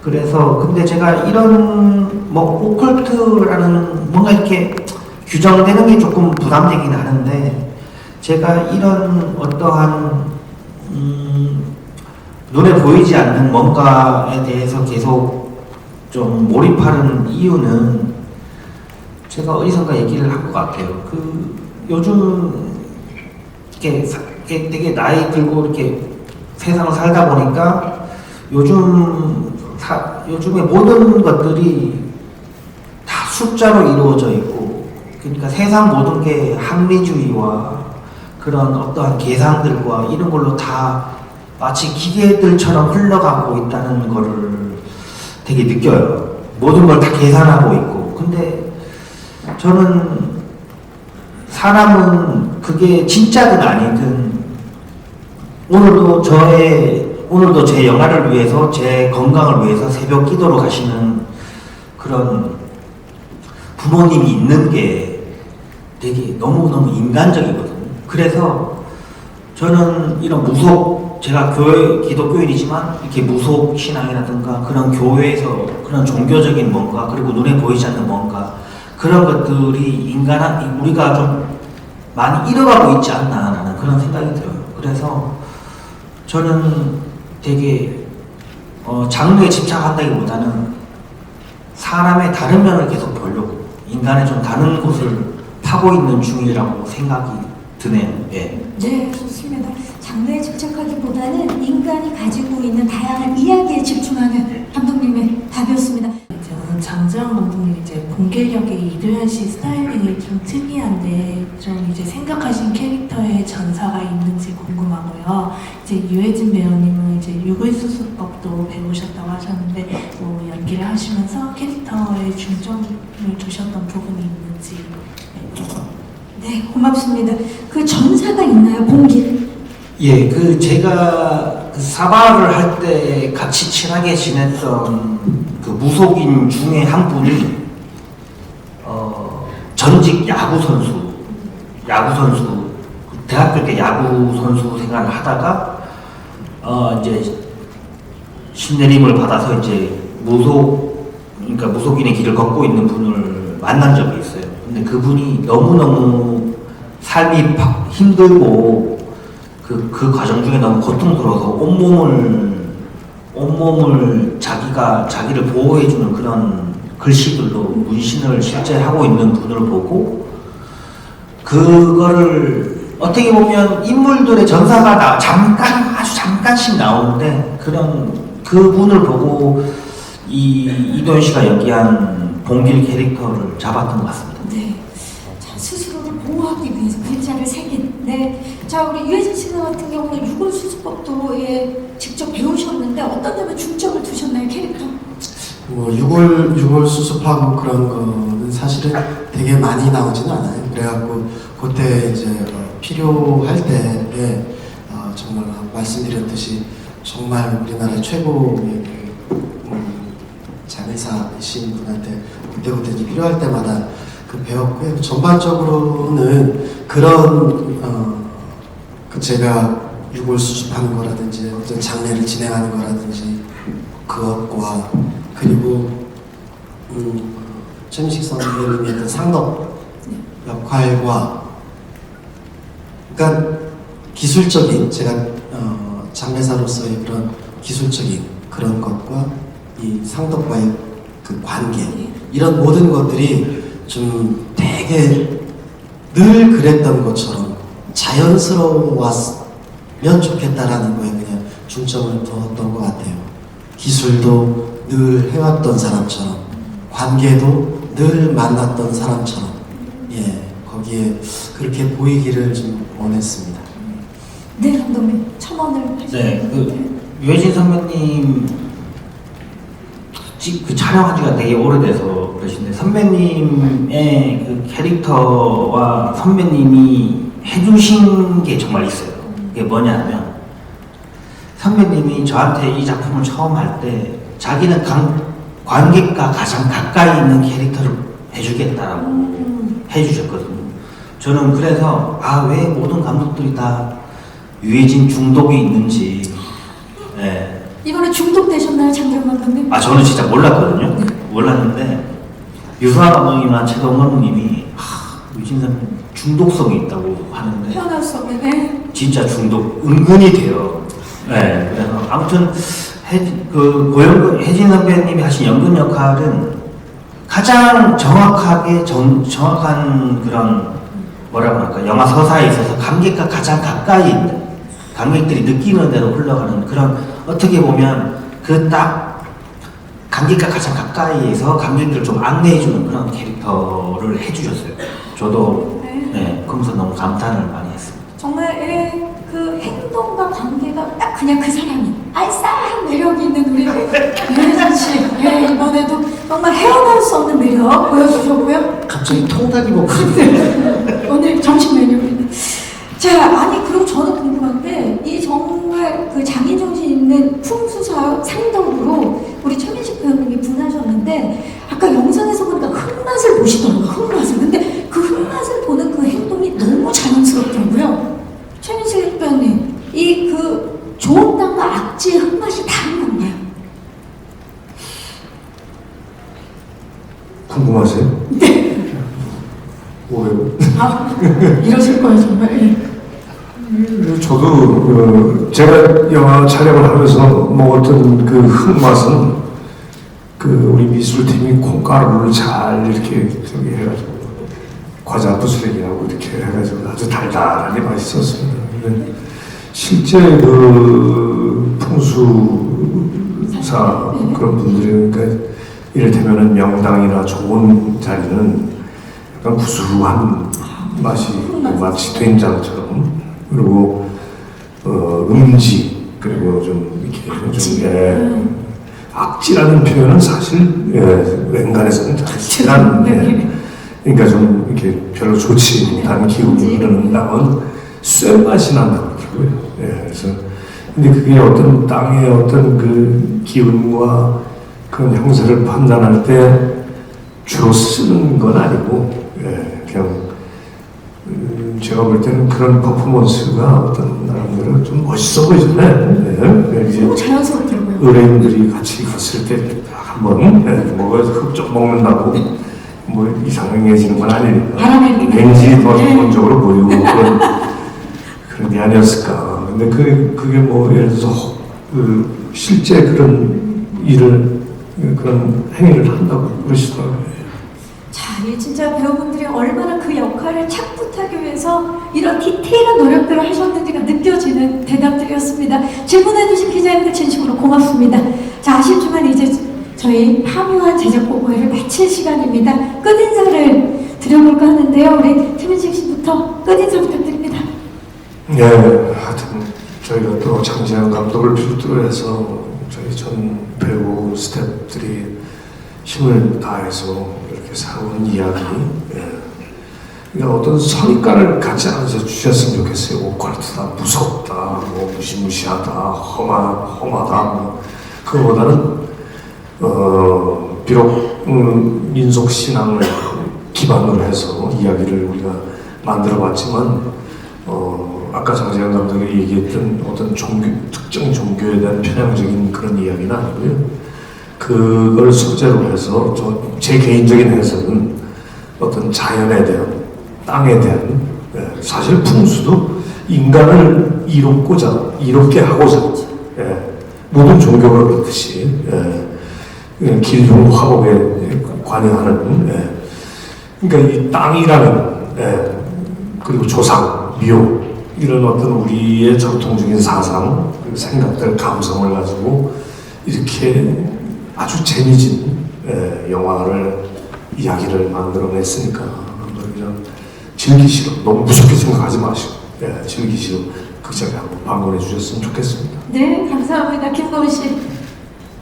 그래서 근데 제가 이런 뭐 오컬트라는 뭔가 이렇게 규정되는 게 조금 부담되긴 하는데 제가 이런 어떠한 눈에 보이지 않는 뭔가에 대해서 계속 좀 몰입하는 이유는 제가 어디선가 얘기를 한 것 같아요. 그 요즘 이렇게 되게 나이 들고 이렇게 세상을 살다 보니까 요즘의 모든 것들이 다 숫자로 이루어져 있고 그러니까 세상 모든 게 합리주의와 그런 어떠한 계산들과 이런 걸로 다 마치 기계들처럼 흘러가고 있다는 거를 되게 느껴요. 모든 걸 다 계산하고 있고 근데 저는 사람은 그게 진짜든 아니든 오늘도 제 영화를 위해서 제 건강을 위해서 새벽 기도로 가시는 그런 부모님이 있는 게 되게 너무너무 인간적이거든요. 그래서 저는 이런 제가 기독교인이지만 이렇게 무속 신앙이라든가 그런 교회에서 그런 종교적인 뭔가 그리고 눈에 보이지 않는 뭔가 그런 것들이 우리가 좀 많이 잃어가고 있지 않나라는 그런 생각이 들어요. 그래서 저는 되게 장르에 집착한다기보다는 사람의 다른 면을 계속 보려고 인간의 좀 다른 곳을 파고 있는 중이라고 생각이 드네요. 예. 네, 좋습니다. 장르에 집착하기보다는 인간이 가지고 있는 다양한 이야기에 집중하는 감독님의 답이었습니다. 이제 우선 장재영 감독님 이제 봉길역의 이도현 씨 스타일링이 좀 특이한데 좀 이제 생각하신 캐릭터의 전사가 있는지 궁금하고요. 이제 유해진 배우님은 이제 유글수술법도 배우셨다고 하셨는데 뭐 연기를 하시면서 캐릭터에 중점을 두셨던 부분이 있는지. 네, 고맙습니다. 그 전사가 있나요, 봉길? 예, 제가 사바를 할 때 같이 친하게 지냈던 그 무속인 중에 한 분이 전직 야구 선수 대학교 때 야구 선수 생활을 하다가 이제 신내림을 받아서 이제 그러니까 무속인의 길을 걷고 있는 분을 만난 적이 있어요. 근데 그분이 너무너무 삶이 힘들고 그 과정 중에 너무 고통스러워서 온몸을 자기를 보호해주는 그런 글씨들로 문신을 실제 하고 있는 분을 보고 그거를 어떻게 보면 인물들의 전사가 아주 잠깐씩 나오는데 그분을 보고 이도현 씨가 연기한 봉길 캐릭터를 잡았던 것 같습니다. 네. 자, 스스로를 보호하기 위해서 글자를 새긴. 네. 자, 우리 유해진 씨 같은 경우는 유골수술법도 직접 배우셨는데 어떤 점에 중점을 두셨나요, 캐릭터? 뭐 유골 수습하고 그런 거는 사실은 되게 많이 나오지는 않아요. 그래갖고 그때 이제 필요할 때에 정말 말씀드렸듯이 정말 우리나라 최고의 장의사이신 분한테 그때그때 이제 필요할 때마다 배웠고요. 전반적으로는 그런 제가 유골 수습하는 거라든지 어떤 장례를 진행하는 거라든지 그것과 그리고 최민식 선배님의 어떤 상덕 역할과 그러니까 기술적인 제가 장례사로서의 그런 기술적인 그런 것과 이 상덕과의 그 관계 이런 모든 것들이 좀 되게 늘 그랬던 것처럼 자연스러웠으면 좋겠다라는 거에 그냥 중점을 두었던 것 같아요. 기술도 늘 해왔던 사람처럼 관계도 늘 만났던 사람처럼 거기에 거기에 그렇게 보이기를 좀 원했습니다. 네, 감독님 첨언을 하시죠. 네, 유해진 선배님 그 촬영한 지가 되게 오래돼서 그러신데 선배님의 그 캐릭터와 선배님이 해주신 게 정말 있어요. 그게 뭐냐면 선배님이 저한테 이 작품을 처음 할 때 자기는 관객과 가장 가까이 있는 캐릭터를 해주겠다라고 해주셨거든요. 저는 그래서 왜 모든 감독들이 다 유해진 중독이 있는지. 네. 이번에 중독되셨나요, 장기영 감독님? 저는 진짜 몰랐거든요. 몰랐는데 유수아 감독님이나 최동 감독님이 유진 선배님 중독성이 있다고 하는데 표현할 수 없는, 네. 진짜 중독 은근히 돼요. 네, 그래서 아무튼 혜진 선배님이 하신 연근 역할은 가장 정확한 그런 뭐라고 할까 영화 서사에 있어서 관객과 가장 가까이 있는 관객들이 느끼는 대로 흘러가는 그런 어떻게 보면 그 딱 관객과 가장 가까이에서 관객들을 좀 안내해주는 그런 캐릭터를 해주셨어요. 저도 그러면서 너무 감탄을 많이 했습니다. 정말 그 행동과 관계가 딱 그냥 그 사람이 알싸한 매력이 있는 우리 유해진 씨, 이번에도 정말 헤어나올 수 없는 매력 보여주셨고요. 갑자기 통닭이 먹고 오늘 점심 메뉴입니다. 자, 아니 그리고 저는 궁금한 게 이 정말 그 장인정신 있는 풍수사 상덕으로 우리 최민식 배우님이 분하셨는데 아까 영상에서 보니까 흙맛을 보시더라고요. 흙맛을. 근데 그 흙맛을 보는 그 행동이 너무 자연스럽더라고요. 최민식 배우님, 이 그 좋은 땅과 악지의 흙맛이 다른 건가요? 궁금하세요? 네. 뭐예요? 이러실 거예요 정말. 저도 제가 영화 촬영을 하면서 먹었던 그 흙맛은 우리 미술팀이 콩가루를 잘 이렇게 저기 해가지고 과자 부스러기하고 이렇게 해가지고 아주 달달하게 맛있었습니다. 근데 실제 그 풍수사 그런 분들이 그러니까 이를테면은 명당이나 좋은 자리는 약간 구수한 맛이 마치 된장처럼 그리고 음지 그리고 좀 이렇게 좀 악지라는 표현은 사실 웬간에서는 잘 쓰는 그러니까 좀 이렇게 별로 좋지 못한 기운이 흐르는 땅은 쇠 맛이 난다고 그러고요. 그래서 근데 그게 어떤 땅의 어떤 그 기운과 그런 형세를 판단할 때 주로 쓰는 건 아니고 그냥 제가 볼 때는 그런 퍼포먼스가 어떤 나름대로 좀 멋있어 보이잖아요. 이제 너무 자연스럽더라고요. 의뢰인들이 같이 갔을 때 한번 뭐가 흡족 먹는다고 뭐 이상해지는 건 아니니까 왠지 더 기본적으로 보이고 그런 게 아니었을까. 근데 그게 뭐 예를 들어서 실제 그런 일을 그런 행위를 한다고 그러시더라고요. 자, 이 진짜 배우분들이 얼마나 그 역할을 착붙하기 위해서 이런 디테일한 노력들을 하셨는지가 느껴지는 대답들이었습니다. 질문해주신 기자님들 진심으로 고맙습니다. 자, 아쉽지만 이제 저희 함유한 제작 보고회를 마칠 시간입니다. 끝인사를 드려볼까 하는데요. 우리 최민식 씨부터 끝인사 부탁드립니다. 하여튼 저희가 또 장재현 감독을 필두로 해서 저희 전 배우 스태프들이 힘을 다해서 이렇게 살아온 이야기, 그러니까 어떤 선입관을 갖지 않아서 주셨으면 좋겠어요. 오컬트다, 무섭다, 뭐 무시무시하다, 험하다, 뭐 그거보다는 비록 민속 신앙을 기반으로 해서 이야기를 우리가 만들어봤지만 아까 장재현 감독이 얘기했던 어떤 특정 종교에 대한 편향적인 그런 이야기는 아니고요. 그걸 소재로 해서 제 개인적인 해석은 어떤 자연에 대한 땅에 대한 사실 풍수도 인간을 이롭게 하고자 모든 종교가 그렇듯이 길흉 화복에 관여하는 그러니까 이 땅이라는 그리고 조상, 묘 이런 어떤 우리의 전통적인 사상, 생각들, 감성을 가지고 이렇게 아주 재미진 이야기를 만들어냈으니까 그냥 즐기시러 너무 무섭게 생각하지 마시고 즐기시러 극장에 한번 방문해 주셨으면 좋겠습니다. 네, 감사합니다. 김도훈 씨.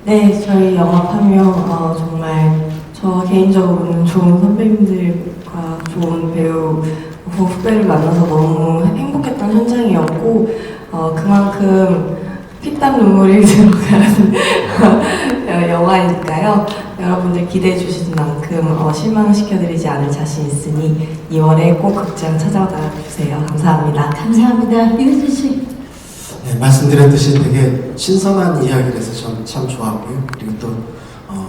네, 저희 영화 파묘 정말 저 개인적으로는 좋은 선배님들과 좋은 배우 후배를 만나서 너무 행복했던 현장이었고 그만큼 피땀 눈물이 들어가는 영화니까요. 여러분들 기대해 주시는 만큼 실망시켜드리지 않을 자신 있으니 2월에 꼭 극장 찾아와 주세요. 감사합니다. 감사합니다. 유진 씨. 네, 말씀드렸듯이 되게 신선한 이야기라서 전 참 좋았고요. 그리고 또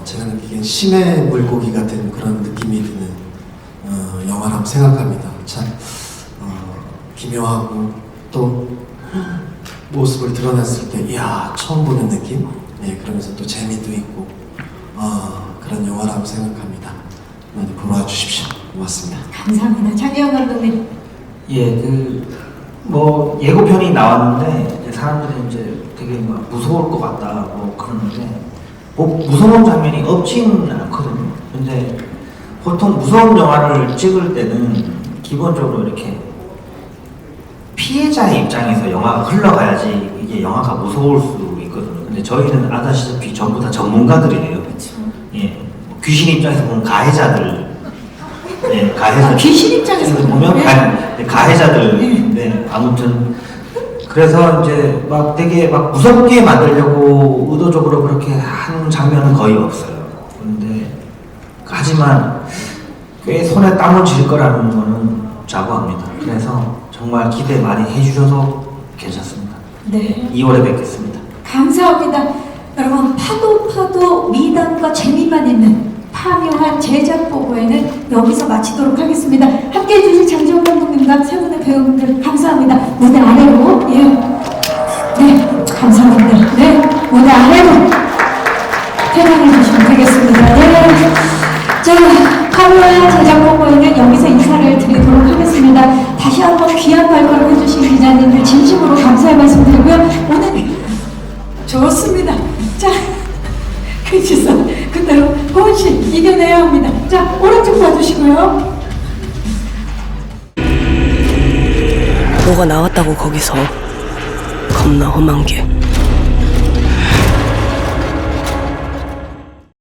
제가 느끼기엔 심해 물고기 같은 그런 느낌이 드는 영화라고 생각합니다. 참 기묘하고 또 모습을 드러냈을 때 이야 처음 보는 느낌? 네, 그러면서 또 재미도 있고 그런 영화라고 생각합니다. 많이 보러 와주십시오. 고맙습니다. 감사합니다. 장기영 감독님. 예, 뭐 예고편이 나왔는데 이제 사람들이 이제 되게 막 무서울 것 같다 뭐 그러는데 뭐 무서운 장면이 없지는 않거든요. 근데 보통 무서운 영화를 찍을 때는 기본적으로 이렇게 피해자의 입장에서 영화가 흘러가야지 이게 영화가 무서울 수 있거든요. 근데 저희는 아다시피 전부 다 전문가들이에요. 그렇죠. 예, 뭐 귀신 입장에서 보면 가해자들. 네, 가해자. 귀신 입장에서 보면 네. 가해자들. 네, 아무튼 그래서 이제 막 되게 막 무섭게 만들려고 의도적으로 그렇게 하는 장면은 거의 없어요. 그런데 하지만 꽤 손에 땀을 쥘 거라는 거는 자부합니다. 그래서 정말 기대 많이 해주셔서 괜찮습니다. 네. 2월에 뵙겠습니다. 감사합니다. 여러분 파도 미담과 재미만 있는 파묘한 제작 보고회는 여기서 마치도록 하겠습니다. 함께해 주실 장지영 감독님과 세 분의 배우분들 감사합니다. 무대 아래로 네 감사합니다. 네 무대 아래로 퇴장해 주시면 되겠습니다. 네. 자 파묘한 제작 보고회는 여기서 인사를 드리도록 하겠습니다. 다시 한번 귀한 발걸음 해주신 기자님들 진심으로 감사의 말씀드리고요. 오늘 좋습니다. 자, 그치서 그대로 호은씨 이겨내야 합니다. 자, 오른쪽 봐주시고요. 뭐가 나왔다고 거기서 겁나 험한 게